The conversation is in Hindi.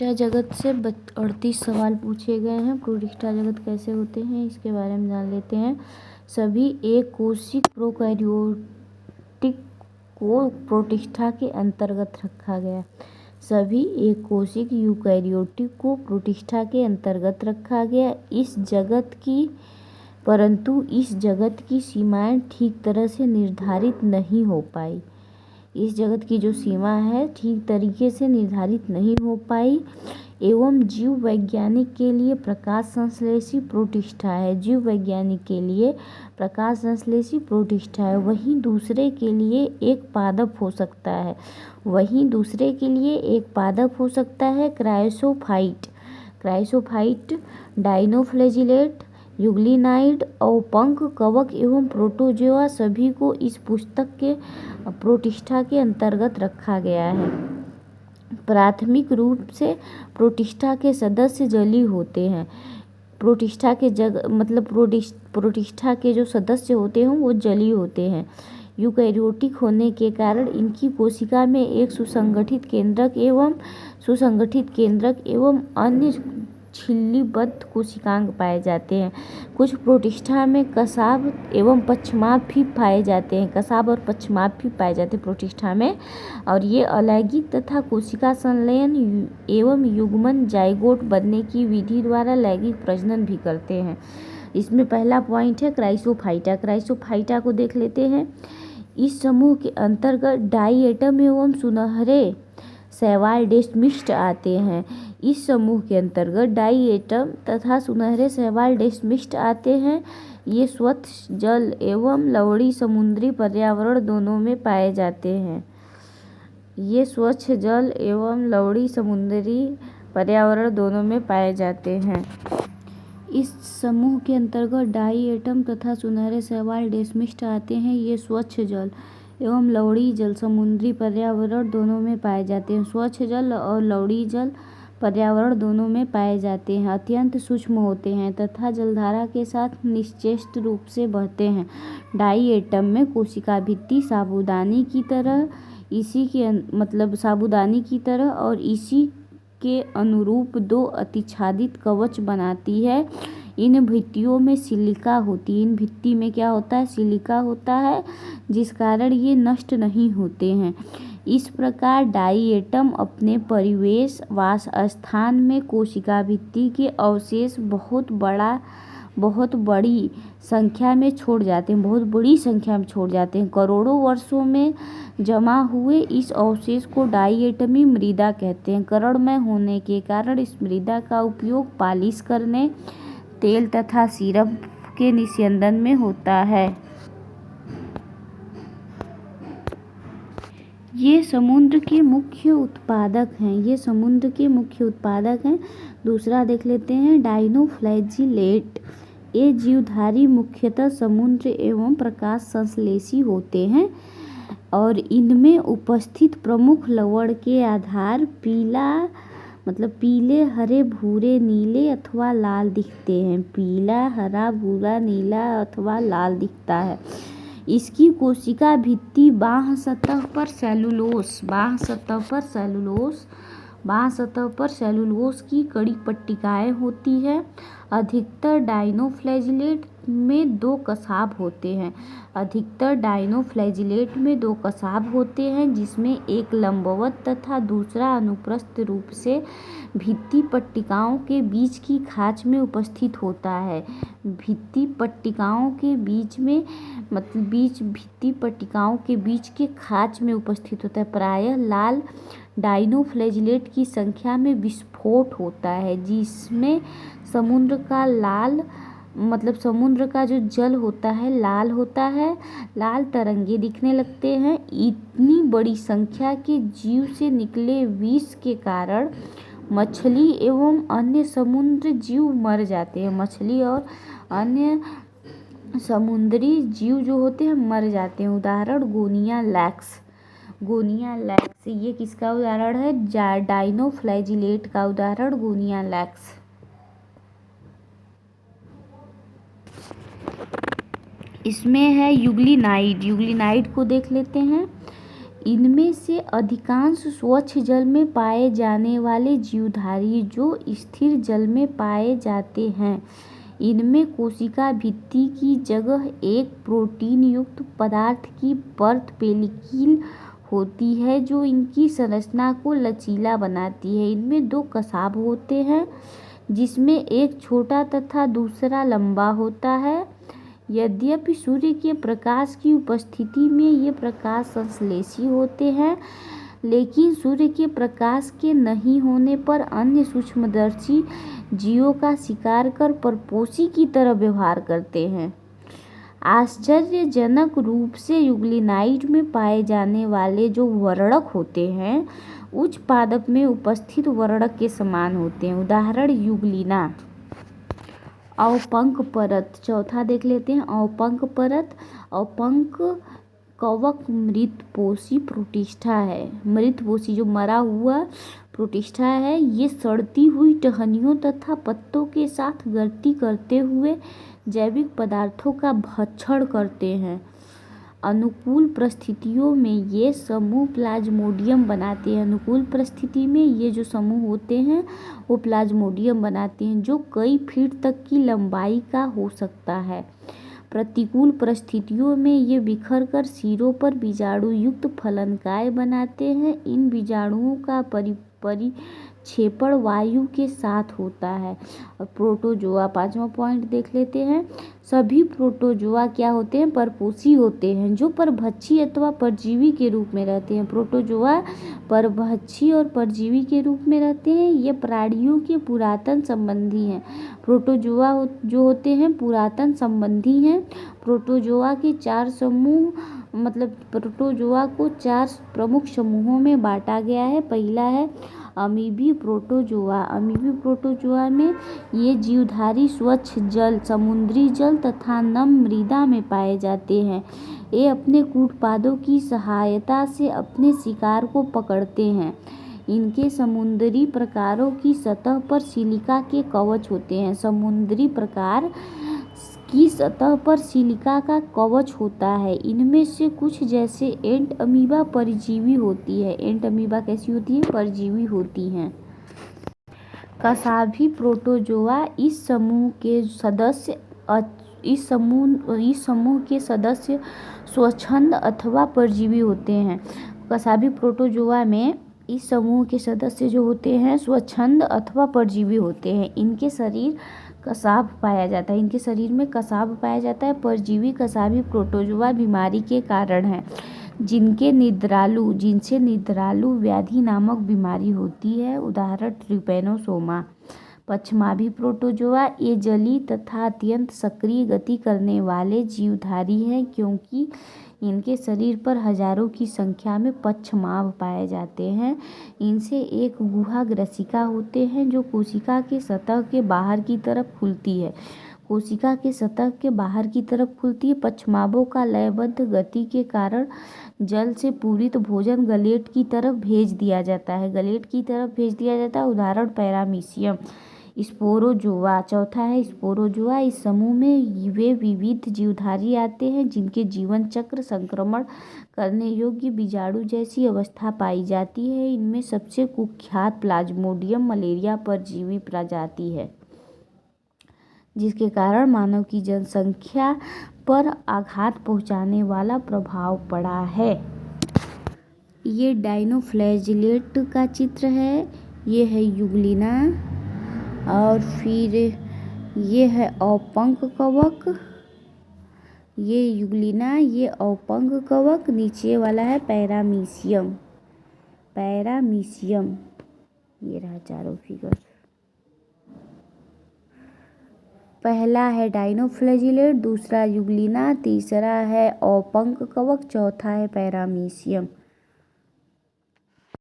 प्रोटिस्टा जगत से 38 सवाल पूछे गए हैं। प्रोटिस्टा जगत कैसे होते हैं इसके बारे में जान लेते हैं। सभी एक कोशिक प्रोकैरियोटिक को प्रोटिस्टा के अंतर्गत रखा गया। सभी एक कोशिक यूकैरियोटिक को प्रोटिस्टा के अंतर्गत रखा गया। परंतु इस जगत की सीमाएं ठीक तरह से निर्धारित नहीं हो पाई। इस जगत की जो सीमा है ठीक तरीके से निर्धारित नहीं हो पाई एवं जीव वैज्ञानिक के लिए प्रकाश संश्लेषी प्रोटिस्टा है। जीव वैज्ञानिक के लिए प्रकाश संश्लेषी प्रोटिस्टा है। वहीं दूसरे के लिए एक पादप हो सकता है क्राइसोफाइट, डाइनोफ्लैजिलेट, यूग्लिनाइड और पंख, कवक एवं प्रोटोजोआ सभी को इस पुस्तक के प्रोटिस्टा के अंतर्गत रखा गया है। प्राथमिक रूप से प्रोटिस्टा के सदस्य जलीय होते हैं। प्रोटिस्टा के जो सदस्य होते हैं वो जलीय होते हैं। यूकैरियोटिक होने के कारण इनकी कोशिका में एक सुसंगठित केंद्रक एवं अन्य झिल्लीबद्ध कोशिकांग पाए जाते हैं। कुछ प्रोटिस्टा में कसाब और पक्षमाप भी पाए जाते हैं प्रोटिस्टा में, और ये अलैंगिक तथा कोशिका संलयन एवं युग्मन जाइगोट बनने की विधि द्वारा लैंगिक प्रजनन भी करते हैं। इसमें पहला पॉइंट है क्राइसोफाइटा को देख लेते हैं। इस समूह के अंतर्गत डाइएटम एवं सुनहरे शैवाल डेस्मिस्ट आते हैं। इस समूह के अंतर्गत डाइएटम तथा सुनहरे शैवाल डेस्मिस्ट आते हैं। ये स्वच्छ जल एवं लवणीय समुद्री पर्यावरण दोनों में पाए जाते हैं। इस समूह के अंतर्गत डाइएटम तथा सुनहरे शैवाल डेस्मिस्ट आते हैं। ये स्वच्छ जल एवं लवणीय जल समुद्री पर्यावरण दोनों में पाए जाते हैं। स्वच्छ जल और लवणीय जल पर्यावरण दोनों में पाए जाते हैं। अत्यंत सूक्ष्म होते हैं तथा जलधारा के साथ निश्चेष्ट रूप से बहते हैं। डाइएटम में कोशिका भित्ति साबूदानी की तरह और इसी के अनुरूप दो अतिच्छादित कवच बनाती है। इन भित्तियों में सिलिका होती है। इन भित्ति में क्या होता है? सिलिका होता है, जिस कारण ये नष्ट नहीं होते हैं। इस प्रकार डाइएटम अपने परिवेश वास स्थान में कोशिका भित्ति के अवशेष बहुत बड़ी संख्या में छोड़ जाते हैं। करोड़ों वर्षों में जमा हुए इस अवशेष को डाइएटमी मृदा कहते हैं। कणमय होने के कारण इस मृदा का उपयोग पालिश करने, तेल तथा सिरप के निस्यंदन में होता है। ये समुद्र के मुख्य उत्पादक हैं। दूसरा देख लेते हैं डाइनोफ्लैजिलेट। ये जीवधारी मुख्यतः समुद्र एवं प्रकाश संश्लेषी होते हैं और इनमें उपस्थित प्रमुख लवण के आधार पीले, हरे, भूरे, नीले अथवा लाल दिखते हैं। पीला, हरा, भूरा, नीला अथवा लाल दिखता है। इसकी कोशिका भित्ति बाह्य सतह पर सेलुलोज की कड़ी पट्टिकाएं होती है। अधिकतर डाइनोफ्लैजिलेट में दो कसाब होते हैं, जिसमें एक लंबवत तथा दूसरा अनुप्रस्थ रूप से भित्ति पट्टिकाओं के बीच की खाच में उपस्थित होता है। भित्ति पट्टिकाओं के बीच के खाच में उपस्थित होता है। प्रायः लाल डाइनोफ्लैजिलेट की संख्या में विस्फोट होता है, जिसमें समुद्र का जो जल होता है लाल होता है। लाल तरंगे दिखने लगते हैं। इतनी बड़ी संख्या के जीव से निकले विष के कारण मछली एवं अन्य समुद्र जीव मर जाते हैं। मछली और अन्य समुद्री जीव जो होते हैं मर जाते हैं। उदाहरण गोनिया लैक्स। ये किसका उदाहरण है? डाइनोफ्लैजिलेट का उदाहरण गोनिया लैक्स। इसमें है यूग्लिनाइड को देख लेते हैं। इनमें से अधिकांश स्वच्छ जल में पाए जाने वाले जीवधारी जो स्थिर जल में पाए जाते हैं। इनमें कोशिका भित्ति की जगह एक प्रोटीन युक्त पदार्थ की परत पेलिकल होती है जो इनकी संरचना को लचीला बनाती है। इनमें दो कसाब होते हैं जिसमें एक छोटा तथा दूसरा लंबा होता है। यद्यपि सूर्य के प्रकाश की उपस्थिति में ये प्रकाश संश्लेषी होते हैं, लेकिन सूर्य के प्रकाश के नहीं होने पर अन्य सूक्ष्मदर्शी जीवों का शिकार कर परपोषी की तरह व्यवहार करते हैं। आश्चर्यजनक रूप से यूग्लिनाइट में पाए जाने वाले जो वर्णक होते हैं उच्च पादप में उपस्थित वर्णक के समान होते हैं। उदाहरण यूग्लिना। अवपंक परत। चौथा देख लेते हैं अवपंक परत। अवपंक कवक मृतपोषी प्रोटिस्टा है। मृतपोषी जो मरा हुआ प्रोटिस्टा है, ये सड़ती हुई टहनियों तथा पत्तों के साथ गति करते हुए जैविक पदार्थों का भक्षण करते हैं। अनुकूल परिस्थितियों में ये समूह प्लाज्मोडियम बनाते हैं। अनुकूल परिस्थिति में ये जो समूह होते हैं वो प्लाज्मोडियम बनाते हैं जो कई फीट तक की लंबाई का हो सकता है। प्रतिकूल परिस्थितियों में ये बिखर कर सिरों पर बीजाणु युक्त फलनकाय बनाते हैं। इन बीजाणुओं का परिक्षेपण वायु के साथ होता है। और प्रोटोजोआ, पांचवा पॉइंट देख लेते हैं। सभी प्रोटोजोआ क्या होते हैं? परपोषी होते हैं जो परभक्षी अथवा परजीवी के रूप में रहते हैं। प्रोटोजोआ परभक्षी और परजीवी के रूप में रहते हैं। ये प्राणियों के पुरातन संबंधी हैं। प्रोटोजोआ जो होते हैं पुरातन संबंधी हैं। प्रोटोजोआ के चार समूह, मतलब प्रोटोजोआ को चार प्रमुख समूहों में बांटा गया है। पहला है अमीबी प्रोटोजोआ। अमीबी प्रोटोजोआ में ये जीवधारी स्वच्छ जल, समुद्री जल तथा नम मृदा में पाए जाते हैं। ये अपने कूटपादों की सहायता से अपने शिकार को पकड़ते हैं। इनके समुद्री प्रकारों की सतह पर सिलिका के कवच होते हैं। समुद्री प्रकार की सतह पर सिलिका का कवच होता है। इनमें से कुछ जैसे एंट अमीबा परजीवी होती है। एंट अमीबा कैसी होती है? परजीवी होती हैं। कसाभी प्रोटोजोआ इस समूह के सदस्य स्वच्छंद अथवा परजीवी होते हैं। कसाभी प्रोटोजोआ में इस समूह के सदस्य जो होते हैं स्वच्छंद अथवा परजीवी होते हैं। इनके शरीर कसाब पाया जाता है। इनके शरीर में कसाब पाया जाता है। परजीवी कसाभी प्रोटोजोआ बीमारी के कारण है जिनसे निद्रालु व्याधि नामक बीमारी होती है। उदाहरण ट्रिपैनोसोमा। पश्चिमाभी प्रोटोजोआ ये जलीय तथा अत्यंत सक्रिय गति करने वाले जीवधारी हैं क्योंकि इनके शरीर पर हजारों की संख्या में पश्चिमाभ पाए जाते हैं। इनसे एक गुहा ग्रसिका होते हैं जो कोशिका के सतह के बाहर की तरफ खुलती है। कोशिका के सतह के बाहर की तरफ खुलती है। पश्चिमाभों का लयबद्ध गति के कारण जल से पूरित भोजन गलेट की तरफ भेज दिया जाता है। उदाहरण पैरामीशियम। स्पोरोजोआ। चौथा है स्पोरोजोआ। इस समूह में वे विविध जीवधारी आते हैं जिनके जीवन चक्र संक्रमण करने योग्य बीजाणु जैसी अवस्था पाई जाती है। इनमें सबसे कुख्यात प्लाज्मोडियम मलेरिया परजीवी प्रजाति है जिसके कारण मानव की जनसंख्या पर आघात पहुंचाने वाला प्रभाव पड़ा है। ये डाइनोफ्लैजिलेट का चित्र है। ये है यूग्लिना और फिर ये है अवपंक कवक। ये यूग्लिना, ये अवपंक कवक। नीचे वाला है पैरामीशियम। ये रहा चारों फिगर। पहला है डाइनोफ्लैजिलेट, दूसरा यूग्लिना, तीसरा है अवपंक कवक, चौथा है पैरामीशियम।